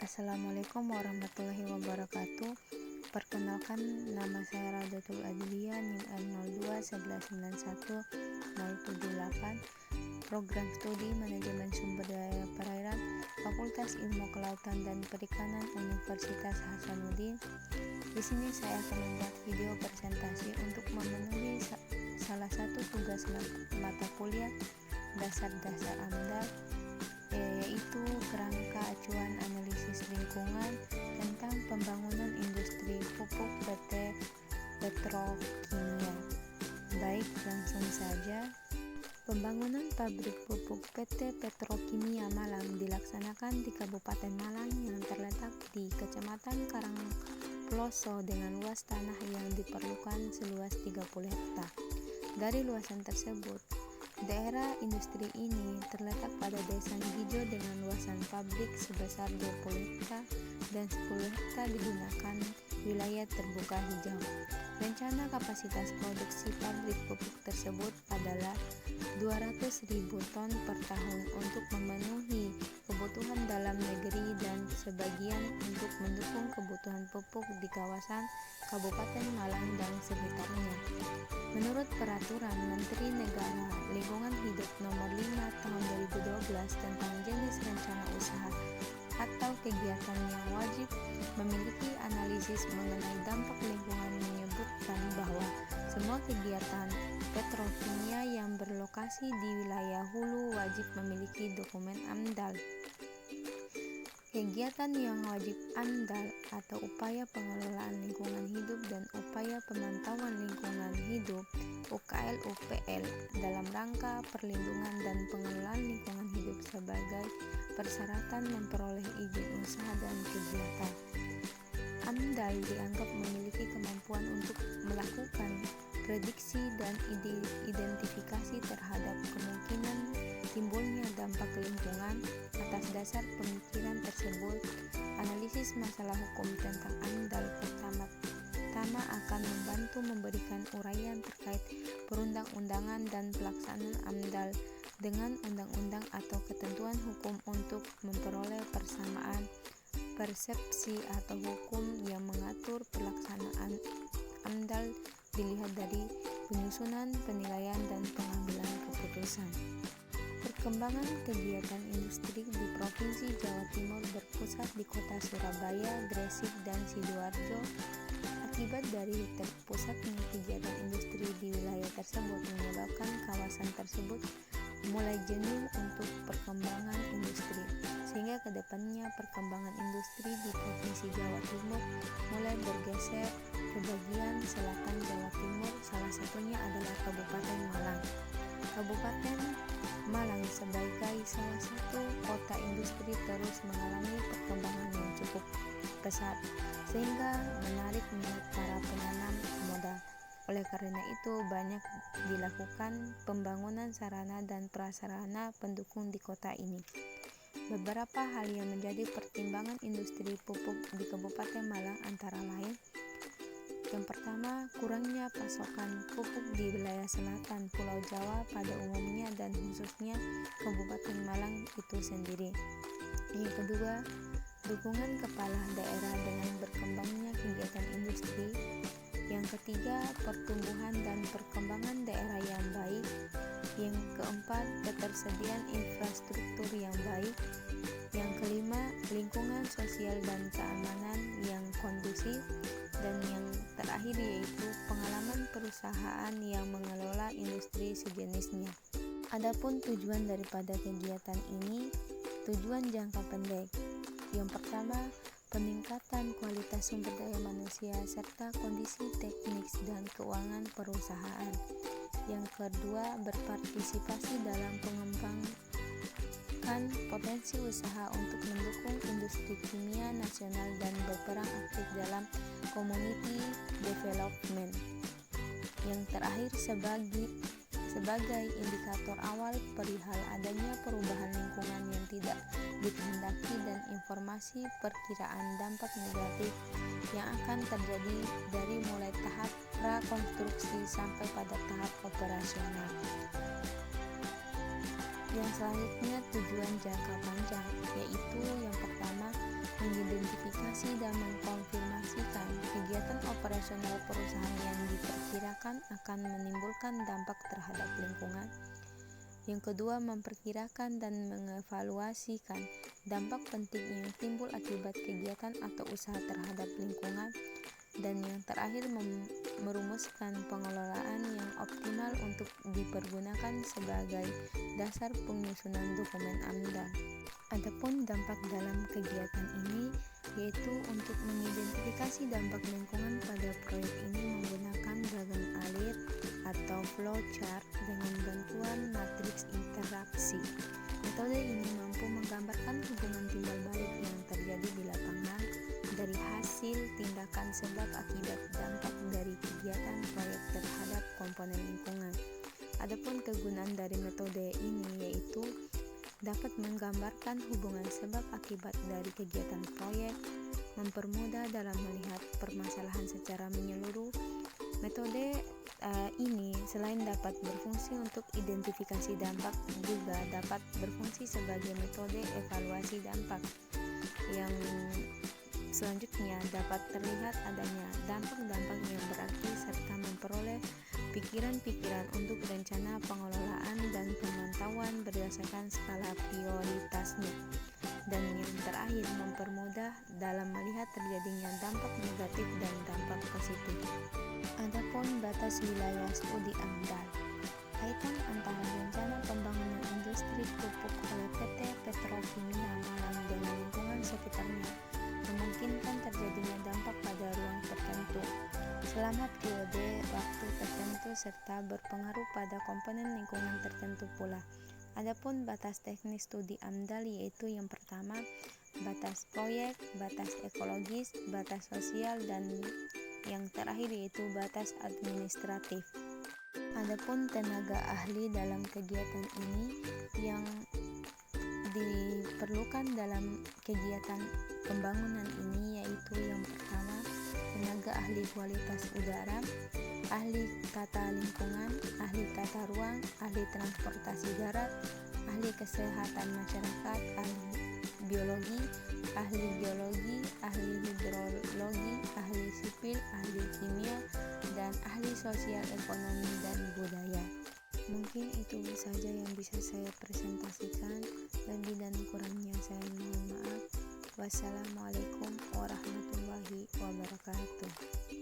Assalamualaikum warahmatullahi wabarakatuh. Perkenalkan, nama saya Raudatul Adliyah, NIM N021191 Program Studi Manajemen Sumber Daya Perairan, Fakultas Ilmu Kelautan dan Perikanan, Universitas Hasanuddin. Di sini saya akan membuat video presentasi untuk memenuhi salah satu tugas mata kuliah dasar-dasar AMDAL, yaitu kerangka acuan analisis lingkungan tentang pembangunan industri pupuk PT Petrokimia. Baik, langsung saja. Pembangunan pabrik pupuk PT Petrokimia Malang dilaksanakan di Kabupaten Malang yang terletak di Kecamatan Karangploso dengan luas tanah yang diperlukan seluas 30 hektar. Dari luasan tersebut, daerah industri ini terletak pada Desa Ngijo dengan luasan pabrik sebesar 20 hektar dan 10 hektar digunakan wilayah terbuka hijau. Rencana kapasitas produksi pabrik pupuk tersebut adalah 200.000 ton per tahun untuk memenuhi kebutuhan dalam negeri dan sebagian untuk mendukung kebutuhan pupuk di kawasan Kabupaten Malang dan sekitarnya. Menurut Peraturan Menteri Negara Lingkungan Hidup Nomor 5 Tahun 2012 tentang jenis rencana usaha atau kegiatan yang wajib memiliki analisis mengenai dampak lingkungan menyebutkan bahwa semua kegiatan petrokimia yang berlokasi di wilayah hulu wajib memiliki dokumen AMDAL. Kegiatan yang wajib AMDAL atau upaya pengelolaan lingkungan hidup dan upaya pemantauan lingkungan hidup UKL-UPL dalam rangka perlindungan dan pengelolaan lingkungan hidup sebagai persyaratan memperoleh izin usaha dan kegiatan. AMDAL dianggap memiliki kemampuan untuk melakukan prediksi dan identifikasi terhadap kemungkinan timbulnya dampak lingkungan. Atas dasar pemikiran tersebut, analisis masalah hukum tentang AMDAL pertama akan membantu memberikan uraian terkait perundang-undangan dan pelaksanaan AMDAL dengan undang-undang atau ketentuan hukum untuk memperoleh persamaan persepsi atau hukum yang mengatur pelaksanaan AMDAL dilihat dari penyusunan, penilaian, dan pengambilan keputusan. Perkembangan kegiatan industri di Provinsi Jawa Timur berpusat di kota Surabaya, Gresik, dan Sidoarjo. Akibat dari terpusatnya kegiatan industri di wilayah tersebut menyebabkan kawasan tersebut mulai jenuh untuk perkembangan industri, sehingga kedepannya perkembangan industri di Provinsi Jawa Timur mulai bergeser ke bagian selatan Jawa Timur, salah satunya adalah Kabupaten Malang. Kabupaten Malang sebagai salah satu kota industri terus mengalami perkembangan yang cukup pesat, sehingga menarik minat para penanam modal. Oleh karena itu, banyak dilakukan pembangunan sarana dan prasarana pendukung di kota ini. Beberapa hal yang menjadi pertimbangan industri pupuk di Kabupaten Malang antara lain: yang pertama, kurangnya pasokan pupuk di wilayah selatan Pulau Jawa pada umumnya dan khususnya Kabupaten Malang itu sendiri. Yang kedua, dukungan kepala daerah dengan berkembangnya kegiatan industri. Yang ketiga, pertumbuhan dan perkembangan daerah yang baik. Yang keempat, ketersediaan infrastruktur yang baik. Yang kelima, lingkungan sosial dan keamanan yang kondusif. Dan yang terakhir yaitu pengalaman perusahaan yang mengelola industri sejenisnya. Adapun tujuan daripada kegiatan ini, tujuan jangka pendek. Yang pertama, peningkatan kualitas sumber daya manusia serta kondisi teknis dan keuangan perusahaan. Yang kedua, berpartisipasi dalam mengembangkan potensi usaha untuk mendukung industri kimia nasional dan berperan aktif dalam community development. Yang terakhir, sebagai indikator awal perihal adanya perubahan lingkungan yang tidak dikehendaki dan informasi perkiraan dampak negatif yang akan terjadi dari mulai tahap prakonstruksi sampai pada tahap operasional. Yang selanjutnya, tujuan jangka panjang, yaitu yang pertama, mengidentifikasi dan mengkonfirmasikan kegiatan operasional perusahaan yang diperkirakan akan menimbulkan dampak terhadap lingkungan. Yang kedua, memperkirakan dan mengevaluasikan dampak penting yang timbul akibat kegiatan atau usaha terhadap lingkungan. Dan yang terakhir, merumuskan pengelolaan yang optimal untuk dipergunakan sebagai dasar penyusunan dokumen AMDAL. Adapun dampak dalam kegiatan ini yaitu untuk mengidentifikasi dampak lingkungan pada proyek ini menggunakan diagram alir atau flowchart dengan bantuan matriks interaksi. Metode ini mampu menggambarkan hubungan timbal balik yang terjadi di lapangan dari hasil tindakan sebab akibat dampak dari kegiatan proyek terhadap komponen lingkungan. Adapun kegunaan dari metode ini yaitu dapat menggambarkan hubungan sebab akibat dari kegiatan proyek, mempermudah dalam melihat permasalahan secara menyeluruh. Metode ini selain dapat berfungsi untuk identifikasi dampak, juga dapat berfungsi sebagai metode evaluasi dampak. Yang selanjutnya dapat terlihat adanya dampak-dampak yang berarti serta memperoleh pikiran-pikiran untuk rencana pengelolaan dan pemantauan berdasarkan skala prioritasnya. Dan yang terakhir, mempermudah dalam melihat terjadinya dampak negatif dan dampak positif. Adapun batas wilayah studi AMDAL, kaitan antara rencana pembangunan industri pupuk oleh PT Petrokimia Malang dengan lingkungan sekitarnya memungkinkan terjadinya dampak pada ruang tertentu selama periode waktu tertentu serta berpengaruh pada komponen lingkungan tertentu pula. Adapun batas teknis studi AMDAL yaitu yang pertama, batas proyek, batas ekologis, batas sosial, dan yang terakhir yaitu batas administratif. Adapun tenaga ahli dalam kegiatan ini yang diperlukan dalam kegiatan pembangunan ini yaitu yang pertama, tenaga ahli kualitas udara, ahli tata lingkungan, ahli tata ruang, ahli transportasi darat, ahli kesehatan masyarakat, ahli biologi, ahli geologi, ahli hidrologi, ahli sipil, ahli kimia, dan ahli sosial ekonomi dan budaya. Mungkin itu saja yang bisa saya presentasikan. Lebih dan kurangnya saya mohon maaf. Wassalamualaikum warahmatullahi wabarakatuh.